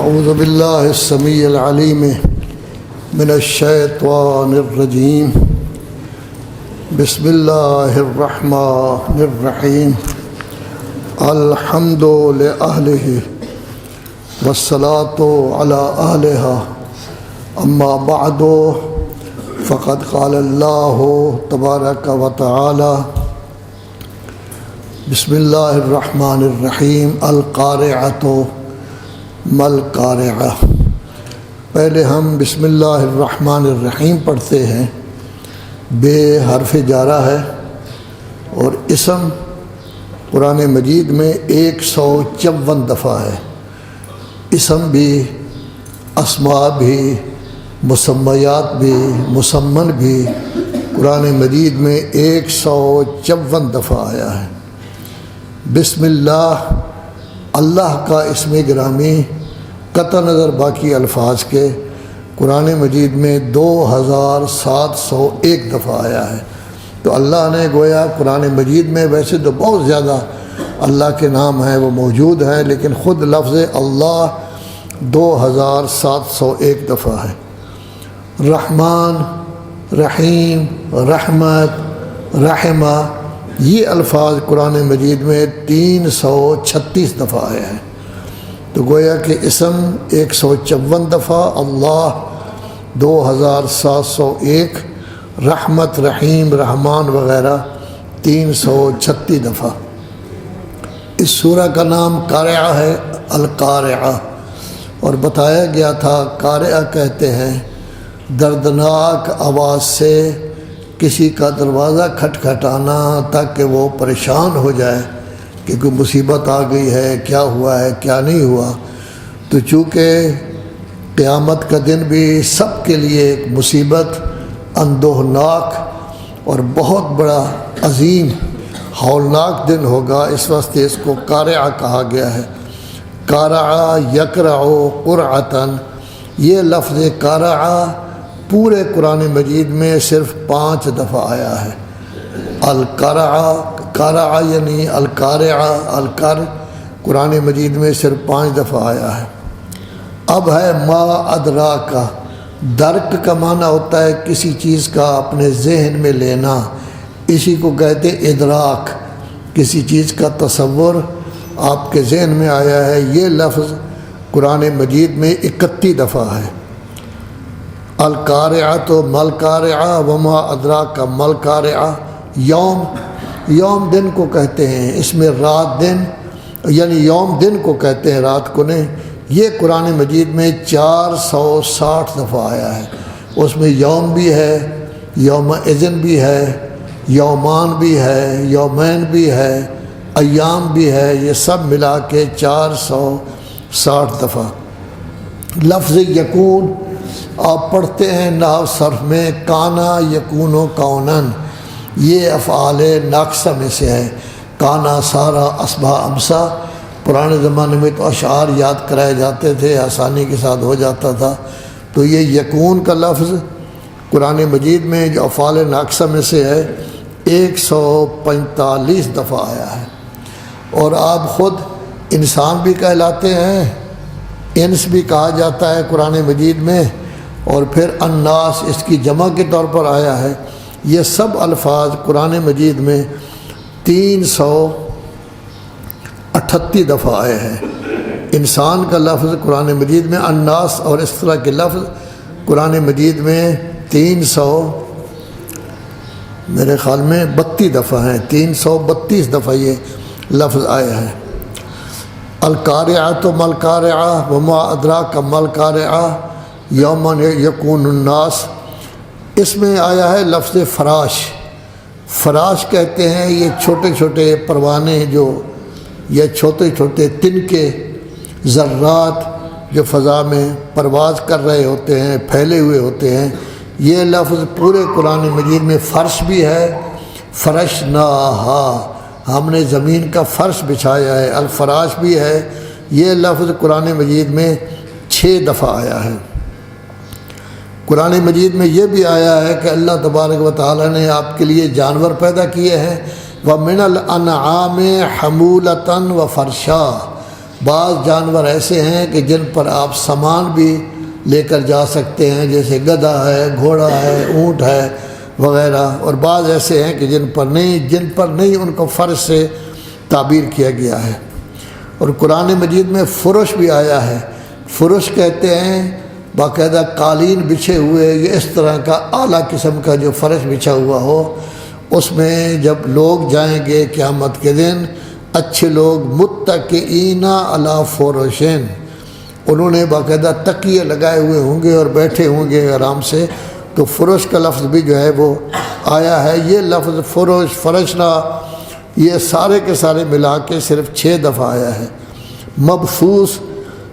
اعوذ باللہ السمیع العلیم من الشیطان الرجیم بسم اللہ الرحمن الرحیم الحمد لأہلہ والصلاة علی اہلہا اما بعد فقد قال اللہ تبارک و تعالی بسم اللہ الرحمن الرحیم القارعۃ ما القارعہ۔ پہلے ہم بسم اللہ الرحمن الرحیم پڑھتے ہیں، بے حرف جارہ ہے اور اسم قرآن مجید میں 154 دفعہ ہے۔ اسم بھی، اسماء بھی، مسمیات بھی، مسمن بھی قرآن مجید میں 154 دفعہ آیا ہے۔ بسم اللہ، اللہ کا اسم گرامی قطع نظر باقی الفاظ کے قرآن مجید میں 2701 دفعہ آیا ہے۔ تو اللہ نے گویا قرآن مجید میں ویسے تو بہت زیادہ اللہ کے نام ہیں وہ موجود ہیں، لیکن خود لفظ اللہ 2701 دفعہ ہے۔ رحمان، رحیم، رحمت، رحمہ، یہ الفاظ قرآن مجید میں 336 دفعہ آئے ہیں۔ تو گویا کہ اسم 154 دفعہ، اللہ 2701، رحمت، رحیم، رحمان وغیرہ 336 دفعہ۔ اس سورہ کا نام قارعہ ہے، القارعہ، اور بتایا گیا تھا قارعہ کہتے ہیں دردناک آواز سے کسی کا دروازہ کھٹکھٹانا تاکہ وہ پریشان ہو جائے کہ کوئی مصیبت آ گئی ہے، کیا ہوا ہے، کیا نہیں ہوا۔ تو چونکہ قیامت کا دن بھی سب کے لیے ایک مصیبت، اندوہناک اور بہت بڑا عظیم ہولناک دن ہوگا، اس واسطے اس کو قارعہ کہا گیا ہے۔ قارعہ یقرع قرعۃً، یہ لفظ قارعہ پورے قرآن مجید میں صرف 5 دفعہ آیا ہے۔ القارعہ، قارعہ یعنی القارعہ، القر قرآن مجید میں صرف 5 دفعہ آیا ہے۔ اب ہے ما ادراک، درک کا معنی ہوتا ہے کسی چیز کا اپنے ذہن میں لینا، اسی کو کہتے ادراک، کسی چیز کا تصور آپ کے ذہن میں آیا ہے۔ یہ لفظ قرآن مجید میں 31 دفعہ ہے۔ القارعۃ ما القارعہ وما ادراک ما القارعہ، یوم، یوم دن کو کہتے ہیں، اس میں رات دن یعنی یوم دن کو کہتے ہیں، رات کو نہیں۔ یہ قرآن مجید میں 460 دفعہ آیا ہے۔ اس میں یوم بھی ہے، یوم اذن بھی ہے، یومان بھی ہے، یومین بھی ہے، ایام بھی ہے، یہ سب ملا کے 460 دفعہ۔ لفظ یکون آپ پڑھتے ہیں نحو صرف میں، کانا یکون و کونن، یہ افعال ناقصہ میں سے ہے۔ کانا، سارا، اصبح، امسا۔ پرانے زمانے میں تو اشعار یاد کرائے جاتے تھے، آسانی کے ساتھ ہو جاتا تھا۔ تو یہ یکون کا لفظ قرآن مجید میں جو افعال ناقصہ میں سے ہے 145 دفعہ آیا ہے۔ اور آپ خود انسان بھی کہلاتے ہیں، انس بھی کہا جاتا ہے قرآن مجید میں، اور پھر الناس اس کی جمع کے طور پر آیا ہے۔ یہ سب الفاظ قرآن مجید میں 338 دفعہ آئے ہیں۔ انسان کا لفظ قرآن مجید میں، الناس اور اس طرح کے لفظ قرآن مجید میں 300 میرے خیال میں 32 دفعہ ہیں، 332 دفعہ یہ لفظ آیا ہے۔ القارعۃ ما القارعہ وما ادراک ما القارعہ یوم یکون الناس، اس میں آیا ہے لفظ فراش۔ فراش کہتے ہیں یہ چھوٹے چھوٹے پروانے جو، یا چھوٹے چھوٹے تنکے، ذرات جو فضا میں پرواز کر رہے ہوتے ہیں، پھیلے ہوئے ہوتے ہیں۔ یہ لفظ پورے قرآن مجید میں فرش بھی ہے، فرشناہا، ہم نے زمین کا فرش بچھایا ہے، الفراش بھی ہے۔ یہ لفظ قرآن مجید میں 6 دفعہ آیا ہے۔ قرآن مجید میں یہ بھی آیا ہے کہ اللہ تبارک و تعالی نے آپ کے لیے جانور پیدا کیے ہیں، وَمِنَ الْأَنْعَامِ حَمُولَةً وَفَرْشًا، بعض جانور ایسے ہیں کہ جن پر آپ سامان بھی لے کر جا سکتے ہیں، جیسے گدھا ہے، گھوڑا ہے، اونٹ ہے وغیرہ، اور بعض ایسے ہیں کہ جن پر نہیں ان کو فرش سے تعبیر کیا گیا ہے۔ اور قرآن مجید میں فرش بھی آیا ہے۔ فرش کہتے ہیں باقاعدہ قالین بچھے ہوئے، یہ اس طرح کا اعلیٰ قسم کا جو فرش بچھا ہوا ہو، اس میں جب لوگ جائیں گے قیامت کے دن، اچھے لوگ متکئین علی فرشین، انہوں نے باقاعدہ تکیے لگائے ہوئے ہوں گے اور بیٹھے ہوں گے آرام سے، تو فرش کا لفظ بھی جو ہے وہ آیا ہے۔ یہ لفظ فرش، فرشنا، یہ سارے کے سارے ملا کے صرف 6 دفعہ آیا ہے۔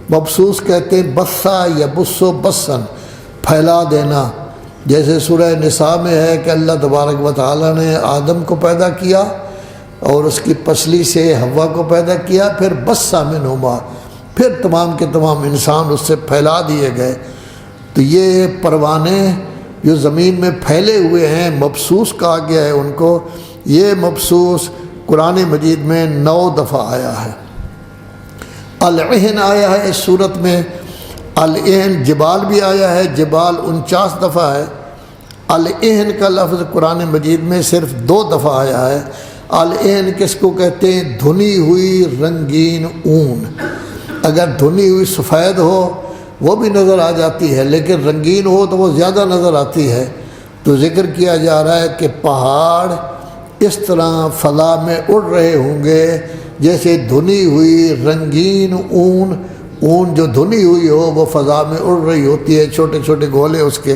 مبسوس کہتے ہیں بسا یا بسو بسن، پھیلا دینا، جیسے سورہ نساء میں ہے کہ اللہ تبارک و تعالیٰ نے آدم کو پیدا کیا اور اس کی پسلی سے حوا کو پیدا کیا، پھر بسا منہما، پھر تمام کے تمام انسان اس سے پھیلا دیے گئے۔ تو یہ پروانے جو زمین میں پھیلے ہوئے ہیں، مبسوس کہا گیا ہے ان کو۔ یہ مبسوس قرآن مجید میں 9 دفعہ آیا ہے۔ العہن آیا ہے اس صورت میں، العہن جبال بھی آیا ہے، جبال 49 دفعہ ہے۔ العہن کا لفظ قرآن مجید میں صرف 2 دفعہ آیا ہے۔ العہن کس کو کہتے ہیں؟ دھنی ہوئی رنگین اون۔ اگر دھنی ہوئی سفید ہو وہ بھی نظر آ جاتی ہے، لیکن رنگین ہو تو وہ زیادہ نظر آتی ہے۔ تو ذکر کیا جا رہا ہے کہ پہاڑ اس طرح فضا میں اڑ رہے ہوں گے جیسے دھنی ہوئی رنگین اون جو دھنی ہوئی ہو وہ فضا میں اڑ رہی ہوتی ہے، چھوٹے چھوٹے گولے اس کے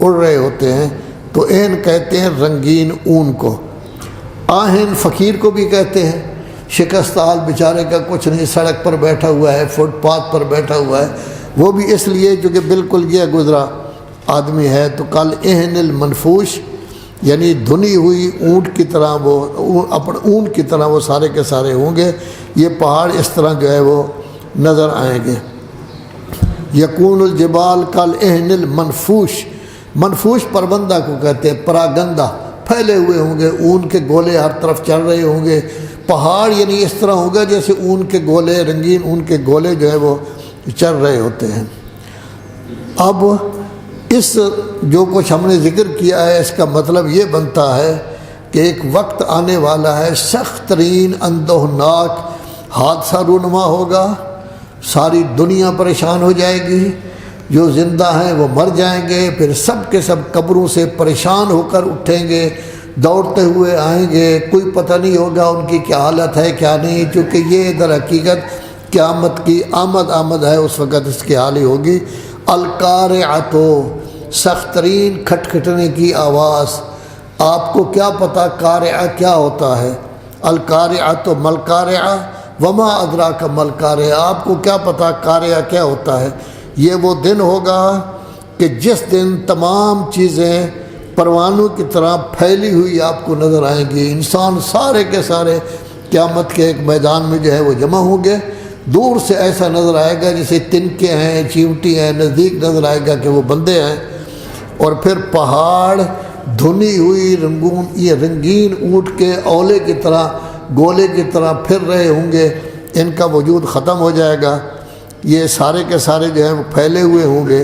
اڑ رہے ہوتے ہیں، تو عین کہتے ہیں رنگین اون کو۔ آہن فقیر کو بھی کہتے ہیں، شکست حال بیچارے کا کچھ نہیں، سڑک پر بیٹھا ہوا ہے، فٹ پاتھ پر بیٹھا ہوا ہے، وہ بھی اس لیے چونکہ بالکل یہ گزرا آدمی ہے۔ تو کل اہن المنفوش، یعنی دھنی ہوئی اونٹ کی طرح اون کی طرح وہ سارے کے سارے ہوں گے۔ یہ پہاڑ اس طرح جو ہے وہ نظر آئیں گے۔ یکون الجبال کل اہن المنفوش، منفوش پربندہ کو کہتے ہیں، پراگندہ، پھیلے ہوئے ہوں گے، اون کے گولے ہر طرف چل رہے ہوں گے۔ پہاڑ یعنی اس طرح ہوگا جیسے اون کے گولے، رنگین اون کے گولے جو ہے وہ چل رہے ہوتے ہیں۔ اب اس جو کچھ ہم نے ذکر کیا ہے، اس کا مطلب یہ بنتا ہے کہ ایک وقت آنے والا ہے سخت ترین اندوہناک حادثہ رونما ہوگا، ساری دنیا پریشان ہو جائے گی، جو زندہ ہیں وہ مر جائیں گے، پھر سب کے سب قبروں سے پریشان ہو کر اٹھیں گے، دوڑتے ہوئے آئیں گے، کوئی پتہ نہیں ہوگا ان کی کیا حالت ہے کیا نہیں، چونکہ یہ در حقیقت قیامت کی آمد ہے، اس وقت اس کی حال ہی ہوگی۔ القارعۃ، سخت ترین کھٹکھٹنے کی آواز۔ آپ کو کیا پتہ قارعہ کیا ہوتا ہے؟ القارعۃ ملقارعہ وما ادراک ملقارعہ، آپ کو کیا پتہ قارعہ کیا ہوتا ہے؟ یہ وہ دن ہوگا کہ جس دن تمام چیزیں پروانوں کی طرح پھیلی ہوئی آپ کو نظر آئیں گی، انسان سارے کے سارے قیامت کے ایک میدان میں جو ہے وہ جمع ہوں گے۔ دور سے ایسا نظر آئے گا جیسے تنکے ہیں، چیونٹی ہیں، نزدیک نظر آئے گا کہ وہ بندے ہیں۔ اور پھر پہاڑ دھنی ہوئی رنگین اونٹ کے اولے کی طرح، گولے کی طرح پھر رہے ہوں گے، ان کا وجود ختم ہو جائے گا، یہ سارے کے سارے جو ہیں وہ پھیلے ہوئے ہوں گے۔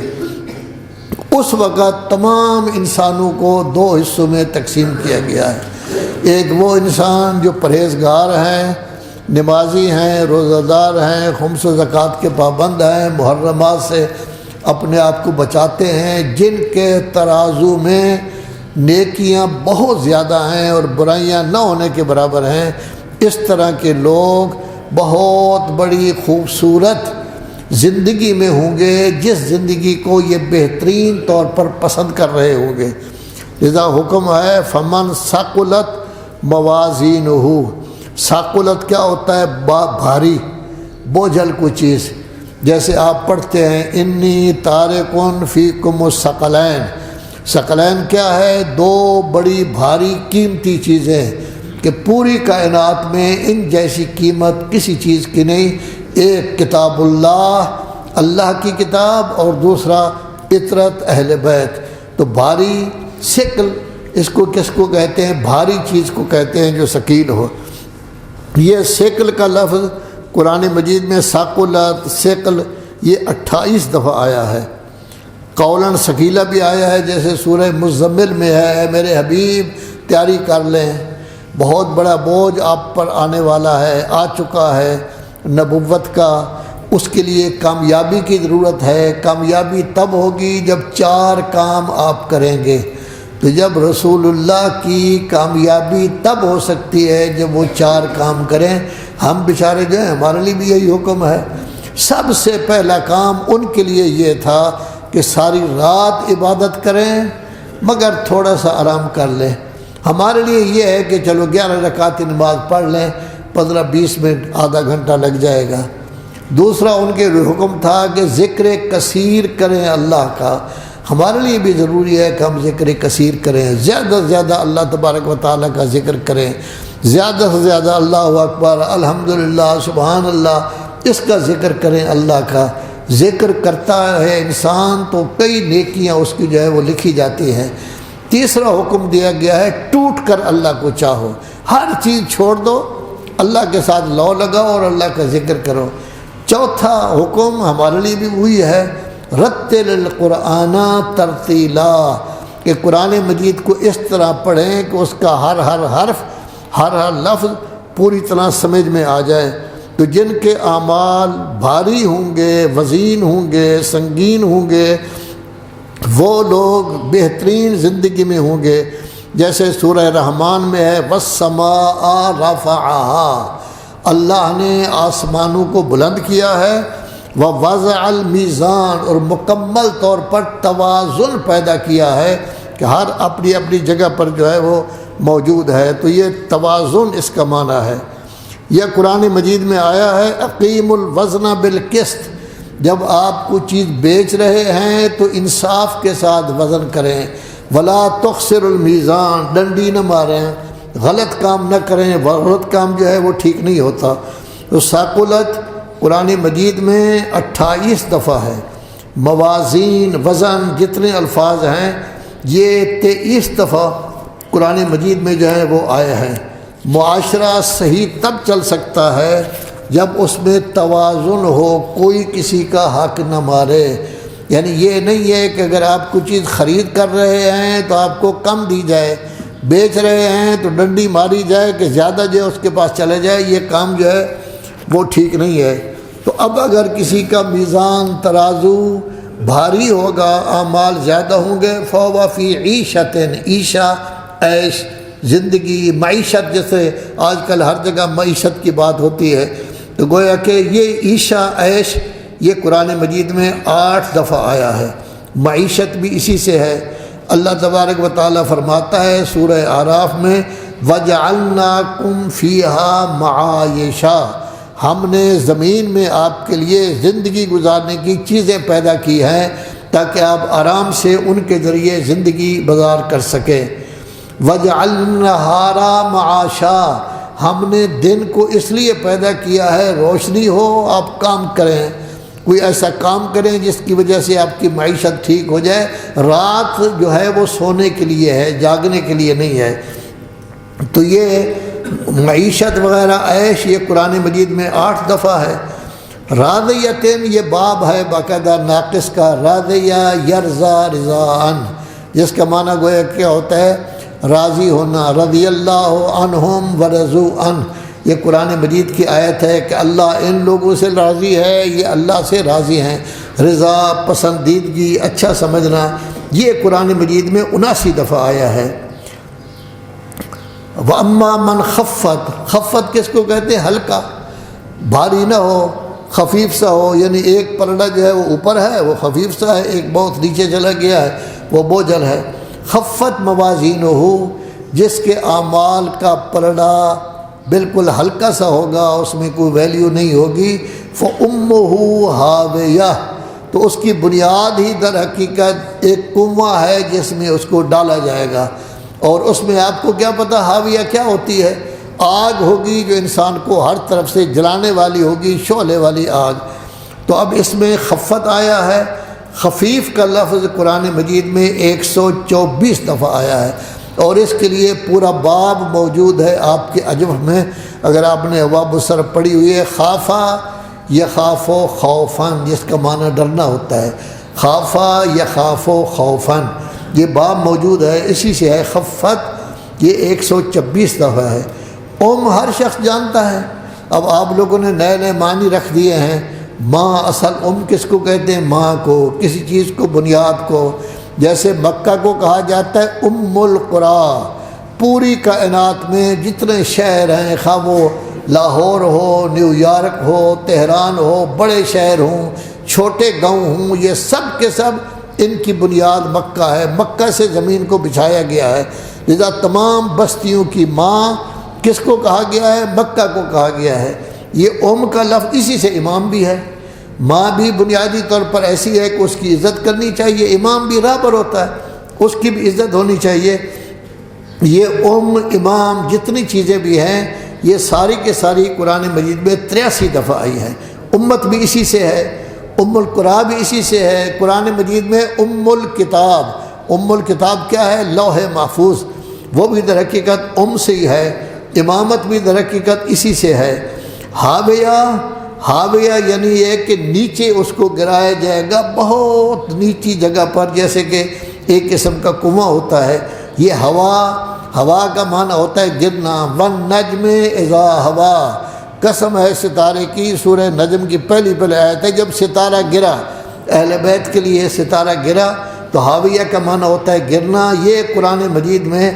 اس وقت تمام انسانوں کو 2 حصوں میں تقسیم کیا گیا ہے۔ ایک وہ انسان جو پرہیزگار ہیں، نمازی ہیں، روزہ دار ہیں، خمس و زکوٰۃ کے پابند ہیں، محرمات سے اپنے آپ کو بچاتے ہیں، جن کے ترازو میں نیکیاں بہت زیادہ ہیں اور برائیاں نہ ہونے کے برابر ہیں۔ اس طرح کے لوگ بہت بڑی خوبصورت زندگی میں ہوں گے، جس زندگی کو یہ بہترین طور پر پسند کر رہے ہوں گے۔ لذا حکم ہے فمن ثقلت موازینہ، ثقلت کیا ہوتا ہے؟ بھاری، بوجھل کوئی چیز، جیسے آپ پڑھتے ہیں انی تارکن فیکم الثقلین۔ ثقلین کیا ہے؟ 2 بڑی بھاری قیمتی چیزیں کہ پوری کائنات میں ان جیسی قیمت کسی چیز کی نہیں۔ ایک کتاب اللہ کی کتاب، اور دوسرا اطرت اہل بیت۔ تو بھاری ثقل اس کو کس کو کہتے ہیں؟ بھاری چیز کو کہتے ہیں جو ثقیل ہو۔ یہ ثقل کا لفظ قرآن مجید میں ثقلت ثقل یہ 28 دفعہ آیا ہے۔ قولاً ثقیلہ بھی آیا ہے، جیسے سورہ مزمل میں ہے، اے میرے حبیب تیاری کر لیں، بہت بڑا بوجھ آپ پر آنے والا ہے، آ چکا ہے نبوت کا، اس کے لیے کامیابی کی ضرورت ہے۔ کامیابی تب ہوگی جب 4 کام آپ کریں گے۔ تو جب رسول اللہ کی کامیابی تب ہو سکتی ہے جب وہ 4 کام کریں۔ ہم بیچارے جو ہیں ہمارے لیے بھی یہی حکم ہے۔ سب سے پہلا کام ان کے لیے یہ تھا کہ ساری رات عبادت کریں مگر تھوڑا سا آرام کر لیں۔ ہمارے لیے یہ ہے کہ چلو 11 رکعت نماز پڑھ لیں، 15-20 منٹ آدھا گھنٹہ لگ جائے گا۔ دوسرا ان کے حکم تھا کہ ذکر کثیر کریں اللہ کا۔ ہمارے لیے بھی ضروری ہے کہ ہم ذکر کثیر کریں، زیادہ سے زیادہ اللہ تبارک و تعالیٰ کا ذکر کریں، زیادہ سے زیادہ اللہ اکبر الحمدللہ سبحان اللہ اس کا ذکر کریں۔ اللہ کا ذکر کرتا ہے انسان تو کئی نیکیاں اس کی جو ہے وہ لکھی جاتی ہیں۔ تیسرا حکم دیا گیا ہے ٹوٹ کر اللہ کو چاہو، ہر چیز چھوڑ دو، اللہ کے ساتھ لو لگاؤ اور اللہ کا ذکر کرو۔ چوتھا حکم ہمارے لیے بھی وہی ہے رتل القرآن ترتیلا، کہ قرآن مجید کو اس طرح پڑھیں کہ اس کا ہر حرف ہر لفظ پوری طرح سمجھ میں آ جائے۔ تو جن کے اعمال بھاری ہوں گے، وزین ہوں گے، سنگین ہوں گے، وہ لوگ بہترین زندگی میں ہوں گے۔ جیسے سورہ رحمان میں ہے وَالسَّمَاءَ رَفَعَهَا، اللہ نے آسمانوں کو بلند کیا ہے، وَوَضَعَ الْمِيزَانَ اور مکمل طور پر توازن پیدا کیا ہے کہ ہر اپنی اپنی جگہ پر جو ہے وہ موجود ہے۔ تو یہ توازن اس کا معنی ہے۔ یہ قرآن مجید میں آیا ہے اقیم الوزن بالقسط، جب آپ کو چیز بیچ رہے ہیں تو انصاف کے ساتھ وزن کریں، ولا تخسر المیزان، ڈنڈی نہ ماریں، غلط کام نہ کریں، غلط کام جو ہے وہ ٹھیک نہیں ہوتا۔ تو ثقلت قرآن مجید میں 28 دفعہ ہے، موازین وزن جتنے الفاظ ہیں یہ 23 دفعہ قرآن مجید میں جو ہے وہ آئے ہیں۔ معاشرہ صحیح تب چل سکتا ہے جب اس میں توازن ہو، کوئی کسی کا حق نہ مارے۔ یعنی یہ نہیں ہے کہ اگر آپ کوئی چیز خرید کر رہے ہیں تو آپ کو کم دی جائے، بیچ رہے ہیں تو ڈنڈی ماری جائے کہ زیادہ جو ہے اس کے پاس چلے جائے، یہ کام جو ہے وہ ٹھیک نہیں ہے۔ تو اب اگر کسی کا میزان ترازو بھاری ہوگا، اعمال زیادہ ہوں گے، فَهُوَ فِي عِيشَةٍ، عیشہ عیش زندگی معیشت، جیسے آج کل ہر جگہ معیشت کی بات ہوتی ہے، تو گویا کہ یہ عیشہ عیش یہ قرآن مجید میں 8 دفعہ آیا ہے۔ معیشت بھی اسی سے ہے۔ اللہ تبارک و تعالیٰ فرماتا ہے سورہ اعراف میں وَجَعَلْنَاكُمْ فِيهَا مَعَایِشَا، ہم نے زمین میں آپ کے لیے زندگی گزارنے کی چیزیں پیدا کی ہیں تاکہ آپ آرام سے ان کے ذریعے زندگی گزار کر سکیں۔ وَجَعَلْنَا النَّهَارَ مَعَاشًا، ہم نے دن کو اس لیے پیدا کیا ہے روشنی ہو، آپ کام کریں، کوئی ایسا کام کریں جس کی وجہ سے آپ کی معیشت ٹھیک ہو جائے۔ رات جو ہے وہ سونے کے لیے ہے، جاگنے کے لیے نہیں ہے۔ تو یہ معیشت وغیرہ عیش یہ قرآن مجید میں 8 دفعہ ہے۔ راضیتن یہ باب ہے باقاعدہ ناقص کا، راضیہ یرضا رضاءً، جس کا معنی گویا کیا ہوتا ہے راضی ہونا، رضی اللہ عنہم ورضوا عنہ۔ یہ قرآن مجید کی آیت ہے کہ اللہ ان لوگوں سے راضی ہے، یہ اللہ سے راضی ہیں۔ رضا پسندیدگی اچھا سمجھنا، یہ قرآن مجید میں 79 دفعہ آیا ہے۔ وَأَمَّا مَنْ خَفَّتْ، خفت کس کو کہتے ہیں؟ ہلکا، بھاری نہ ہو، خفیف سا ہو، یعنی ایک پلڑا جو ہے وہ اوپر ہے وہ خفیف سا ہے، ایک بہت نیچے چلا گیا ہے وہ بوجھل ہے۔ خفت موازینہ، جس کے اعمال کا پلڑا بالکل ہلکا سا ہوگا، اس میں کوئی ویلیو نہیں ہوگی، فَأُمُّهُ هَاوِيَةٌ، تو اس کی بنیاد ہی در حقیقت ایک کنواں ہے جس میں اس کو ڈالا جائے گا۔ اور اس میں آپ کو کیا پتہ حاویہ کیا ہوتی ہے؟ آگ ہوگی جو انسان کو ہر طرف سے جلانے والی ہوگی، شعلے والی آگ۔ تو اب اس میں خفت آیا ہے، خفیف کا لفظ قرآن مجید میں 124 دفعہ آیا ہے، اور اس کے لیے پورا باب موجود ہے آپ کے عجب میں، اگر آپ نے ابواب الصرف پڑھی ہوئی ہے، خافا یخاف خوفاً، جس کا معنی ڈرنا ہوتا ہے، خافا یخاف خوفاً، یہ باب موجود ہے، اسی سے ہے خفت، یہ 126 دفعہ ہے۔ ہر شخص جانتا ہے۔ اب آپ لوگوں نے نئے نئے معنی رکھ دیے ہیں۔ ماں، اصل کس کو کہتے ہیں؟ ماں کو، کسی چیز کو، بنیاد کو۔ جیسے مکہ کو کہا جاتا ہے القریٰ، پوری کائنات میں جتنے شہر ہیں، خواہ وہ لاہور ہو، نیو یارک ہو، تہران ہو، بڑے شہر ہوں، چھوٹے گاؤں ہوں، یہ سب کے سب ان کی بنیاد مکہ ہے۔ مکہ سے زمین کو بچھایا گیا ہے، لذا تمام بستیوں کی ماں کس کو کہا گیا ہے؟ مکہ کو کہا گیا ہے۔ یہ کا لفظ اسی سے امام بھی ہے۔ ماں بھی بنیادی طور پر ایسی ہے کہ اس کی عزت کرنی چاہیے، امام بھی راہ پر ہوتا ہے، اس کی بھی عزت ہونی چاہیے۔ یہ امام جتنی چیزیں بھی ہیں، یہ ساری کے ساری قرآن مجید میں 83 دفعہ آئی ہیں۔ امت بھی اسی سے ہے، القریٰ بھی اسی سے ہے۔ قرآن مجید میں الکتاب کیا ہے؟ لوح محفوظ، وہ بھی در حقیقت سے ہی ہے۔ امامت بھی در حقیقت اسی سے ہے۔ ہاویہ یعنی یہ کہ نیچے اس کو گرایا جائے گا، بہت نیچی جگہ پر، جیسے کہ ایک قسم کا کنواں ہوتا ہے۔ یہ ہوا کا معنی ہوتا ہے گرنا۔ والنجم اذا ہوا، قسم ہے ستارے کی، سورہ نجم کی پہلی آیت ہے، جب ستارہ گرا، اہل بیت کے لیے ستارہ گرا تو ہاویہ کا معنی ہوتا ہے گرنا۔ یہ قرآن مجید میں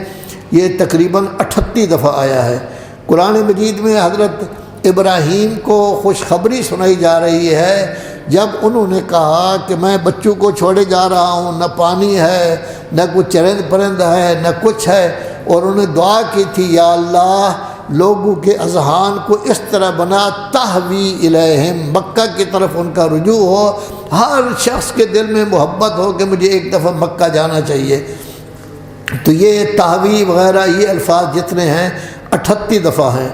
یہ تقریباً 38 دفعہ آیا ہے۔ قرآن مجید میں حضرت ابراہیم کو خوشخبری سنائی جا رہی ہے، جب انہوں نے کہا کہ میں بچوں کو چھوڑے جا رہا ہوں، نہ پانی ہے، نہ کچھ چرند پرند ہے، نہ کچھ ہے، اور انہوں نے دعا کی تھی، یا اللہ لوگوں کے اذہان کو اس طرح بنا تہوی الیہم، مکہ کی طرف ان کا رجوع ہو، ہر شخص کے دل میں محبت ہو کہ مجھے ایک دفعہ مکہ جانا چاہیے۔ تو یہ تہوی وغیرہ یہ الفاظ جتنے ہیں 38 دفعہ ہیں۔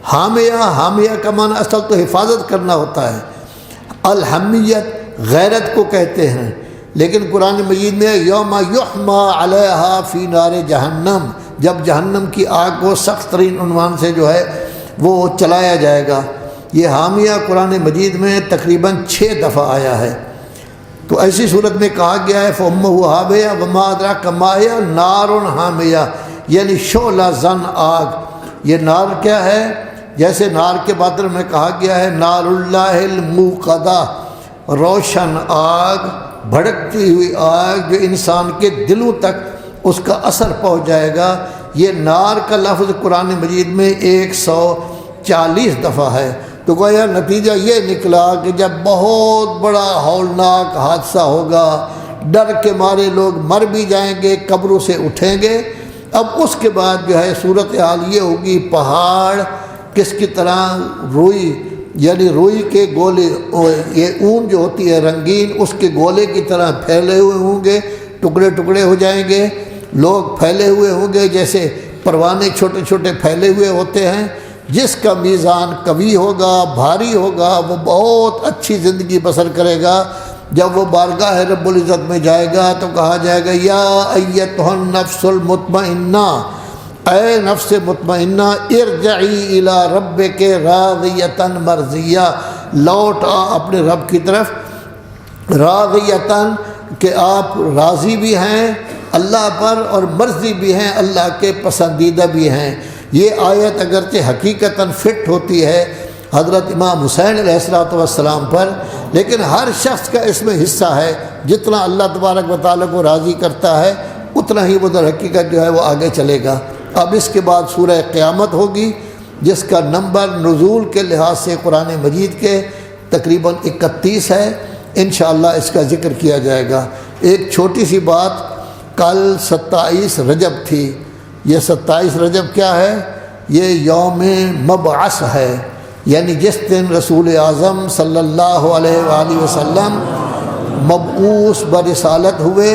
حامیہ کا معنی اصل تو حفاظت کرنا ہوتا ہے۔ الحمیت غیرت کو کہتے ہیں، لیکن قرآن مجید میں یوم یحما علیہا فی نار جہنم، جب جہنم کی آگ کو سخت ترین عنوان سے جو ہے وہ چلایا جائے گا۔ یہ حامیہ قرآن مجید میں تقریباً 6 دفعہ آیا ہے۔ تو ایسی صورت میں کہا گیا ہے فَأُمُّهُ هَاوِيَةٌ وَمَا أَدْرَاكَ مَا هِيَ نَارٌ حَامِيَةٌ، یعنی شعلہ زن آگ۔ یہ نار کیا ہے؟ جیسے نار کے بارے میں کہا گیا ہے نار اللہ الموقدہ، روشن آگ، بھڑکتی ہوئی آگ جو انسان کے دلوں تک اس کا اثر پہنچ جائے گا۔ یہ نار کا لفظ قرآن مجید میں 140 دفعہ ہے۔ تو گویا نتیجہ یہ نکلا کہ جب بہت بڑا ہولناک حادثہ ہوگا، ڈر کے مارے لوگ مر بھی جائیں گے، قبروں سے اٹھیں گے، اب اس کے بعد جو ہے صورتحال یہ ہوگی، پہاڑ کس کی طرح روئی، یعنی روئی کے گولے، یہ اون جو ہوتی ہے رنگین، اس کے گولے کی طرح پھیلے ہوئے ہوں گے، ٹکڑے ٹکڑے ہو جائیں گے، لوگ پھیلے ہوئے ہوں گے جیسے پروانے چھوٹے چھوٹے پھیلے ہوئے ہوتے ہیں۔ جس کا میزان قوی ہوگا، بھاری ہوگا، وہ بہت اچھی زندگی بسر کرے گا۔ جب وہ بارگاہ رب العزت میں جائے گا تو کہا جائے گا یا ایتھا النفس المطمئنہ، اے نفس مطمئنہ، ارجعی الی ربک راضیۃ مرضیہ، لوٹ آ اپنے رب کی طرف، راضیۃ کہ آپ راضی بھی ہیں اللہ پر اور مرضی بھی ہیں، اللہ کے پسندیدہ بھی ہیں۔ یہ آیت اگرچہ حقیقتاً فٹ ہوتی ہے حضرت امام حسین علیہ السلام پر، لیکن ہر شخص کا اس میں حصہ ہے۔ جتنا اللہ تبارک و تعالیٰ کو راضی کرتا ہے اتنا ہی وہ در حقیقت جو ہے وہ آگے چلے گا۔ اب اس کے بعد سورہ قیامت ہوگی، جس کا نمبر نزول کے لحاظ سے قرآن مجید کے تقریباً 31 ہے۔ انشاءاللہ اس کا ذکر کیا جائے گا۔ ایک چھوٹی سی بات، کل 27 رجب تھی۔ یہ 27 رجب کیا ہے؟ یہ یوم مبعث ہے، یعنی جس دن رسول اعظم صلی اللہ علیہ وآلہ وسلم مبعوث برسالت ہوئے،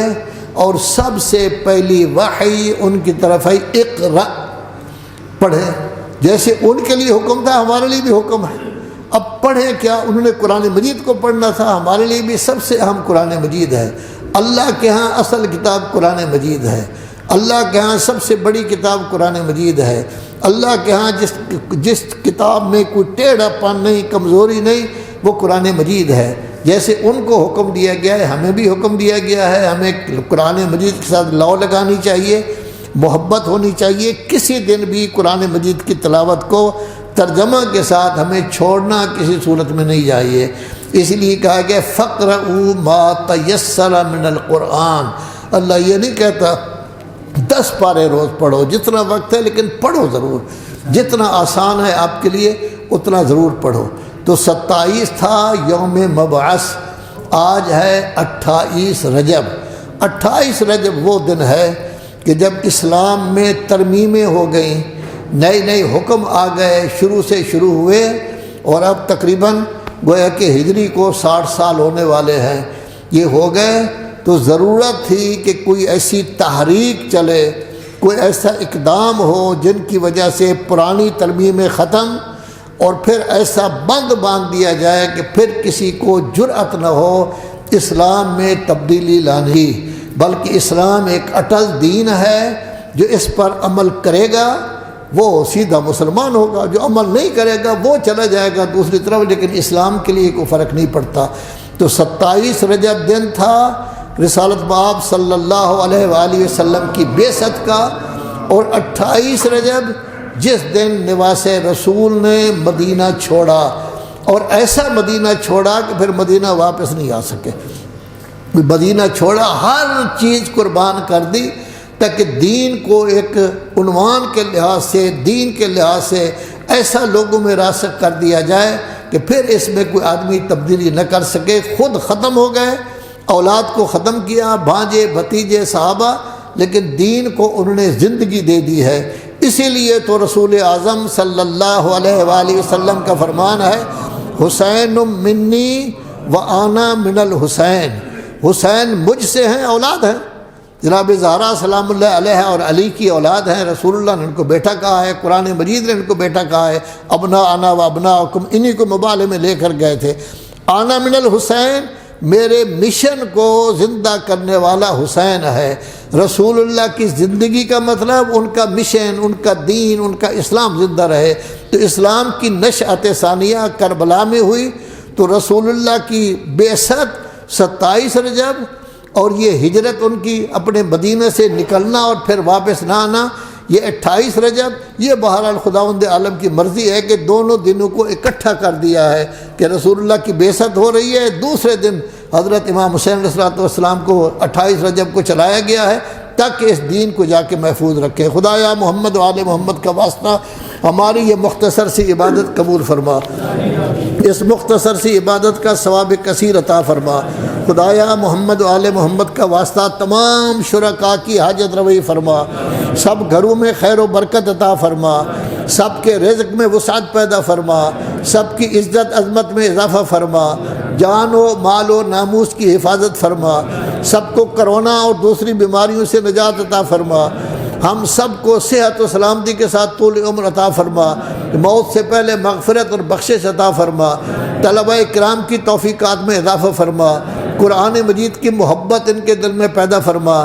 اور سب سے پہلی وحی ان کی طرف ہے اقرأ، پڑھیں۔ جیسے ان کے لیے حکم تھا ہمارے لیے بھی حکم ہے، اب پڑھیں کیا؟ انہوں نے قرآن مجید کو پڑھنا تھا، ہمارے لیے بھی سب سے اہم قرآن مجید ہے۔ اللہ کے ہاں اصل کتاب قرآن مجید ہے، اللہ کے ہاں سب سے بڑی کتاب قرآن مجید ہے۔ اللہ کے ہاں جس کتاب میں کوئی ٹیڑھا پن نہیں، کمزوری نہیں، وہ قرآن مجید ہے۔ جیسے ان کو حکم دیا گیا ہے، ہمیں بھی حکم دیا گیا ہے، ہمیں قرآن مجید کے ساتھ لو لگانی چاہیے، محبت ہونی چاہیے۔ کسی دن بھی قرآن مجید کی تلاوت کو ترجمہ کے ساتھ ہمیں چھوڑنا کسی صورت میں نہیں چاہیے۔ اس لیے کہا گیا فَقْرَؤُوا مَا تَيَسَّرَ مِنَ الْقُرْآنِ۔ اللہ یہ نہیں کہتا 10 پارے روز پڑھو، جتنا وقت ہے، لیکن پڑھو ضرور، جتنا آسان ہے آپ کے لیے اتنا ضرور پڑھو۔ تو 27 تھا یوم مبعث، آج ہے 28 رجب۔ 28 رجب وہ دن ہے کہ جب اسلام میں ترمیمیں ہو گئیں، نئے نئے حکم آ گئے، شروع سے شروع ہوئے، اور اب تقریباً گویا کہ ہجری کو 60 سال ہونے والے ہیں، یہ ہو گئے۔ تو ضرورت تھی کہ کوئی ایسی تحریک چلے، کوئی ایسا اقدام ہو جن کی وجہ سے پرانی ترمیمیں ختم، اور پھر ایسا بند باندھ دیا جائے کہ پھر کسی کو جرأت نہ ہو اسلام میں تبدیلی لانے، بلکہ اسلام ایک اٹل دین ہے، جو اس پر عمل کرے گا وہ سیدھا مسلمان ہوگا، جو عمل نہیں کرے گا وہ چلا جائے گا دوسری طرف، لیکن اسلام کے لیے کوئی فرق نہیں پڑتا۔ تو 27 رجب دن تھا رسالت باب صلی اللہ علیہ وآلہ وسلم کی بعثت کا، اور 28 رجب جس دن نواس رسول نے مدینہ چھوڑا، اور ایسا مدینہ چھوڑا کہ پھر مدینہ واپس نہیں آ سکے۔ مدینہ چھوڑا، ہر چیز قربان کر دی، تاکہ دین کو ایک عنوان کے لحاظ سے، دین کے لحاظ سے ایسا لوگوں میں راسخ کر دیا جائے کہ پھر اس میں کوئی آدمی تبدیلی نہ کر سکے۔ خود ختم ہو گئے، اولاد کو ختم کیا، بھانجے بھتیجے صحابہ، لیکن دین کو انہوں نے زندگی دے دی ہے۔ اسی لیے تو رسول اعظم صلی اللہ علیہ وآلہ وسلم کا فرمان ہے حسین منی وانا من الحسین، حسین مجھ سے ہیں، اولاد ہیں، جناب زہرا سلام اللہ علیہ اور علی کی اولاد ہیں۔ رسول اللہ نے ان کو بیٹا کہا ہے، قرآن مجید نے ان کو بیٹا کہا ہے، ابنا انا و ابناکم، انہی کو مبالغے میں لے کر گئے تھے۔ آنا من الحسین، میرے مشن کو زندہ کرنے والا حسین ہے۔ رسول اللہ کی زندگی کا مطلب ان کا مشن، ان کا دین، ان کا اسلام زندہ رہے۔ تو اسلام کی نشأت ثانیہ کربلا میں ہوئی، تو رسول اللہ کی بعثت 27 رجب، اور یہ ہجرت ان کی اپنے مدینہ سے نکلنا اور پھر واپس نہ آنا یہ 28 رجب، یہ بہرحال خداوند عالم کی مرضی ہے کہ دونوں دنوں کو اکٹھا کر دیا ہے کہ رسول اللہ کی بعثت ہو رہی ہے، دوسرے دن حضرت امام حسین علیہ السلام کو 28 رجب کو چلایا گیا ہے تاکہ اس دین کو جا کے محفوظ رکھے۔ خدایا محمد و آل محمد کا واسطہ ہماری یہ مختصر سی عبادت قبول فرما، اس مختصر سی عبادت کا ثواب کثیر عطا فرما۔ خدایا محمد و آل محمد کا واسطہ تمام شرکاء کی حاجت روائی فرما، سب گھروں میں خیر و برکت عطا فرما، سب کے رزق میں وسعت پیدا فرما، سب کی عزت عظمت میں اضافہ فرما، جان و مال و ناموس کی حفاظت فرما، سب کو کرونا اور دوسری بیماریوں سے نجات عطا فرما، ہم سب کو صحت و سلامتی کے ساتھ طول عمر عطا فرما، موت سے پہلے مغفرت اور بخشش عطا فرما، طلبہ کرام کی توفیقات میں اضافہ فرما، قرآن مجید کی محبت ان کے دل میں پیدا فرما،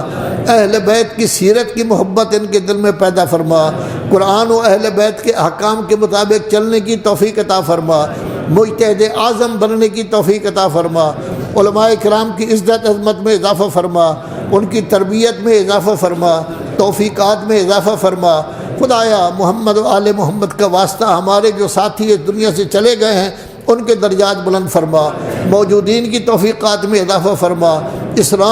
اہل بیت کی سیرت کی محبت ان کے دل میں پیدا فرما، قرآن و اہل بیت کے احکام کے مطابق چلنے کی توفیق عطا فرما، مجتہد اعظم بننے کی توفیق عطا فرما، علماء کرام کی عزت عظمت میں اضافہ فرما، ان کی تربیت میں اضافہ فرما، توفیقات میں اضافہ فرما۔ خدایا محمد و آل محمد کا واسطہ ہمارے جو ساتھی اس دنیا سے چلے گئے ہیں ان کے درجات بلند فرما، موجودین کی توفیقات میں اضافہ فرما، اسلام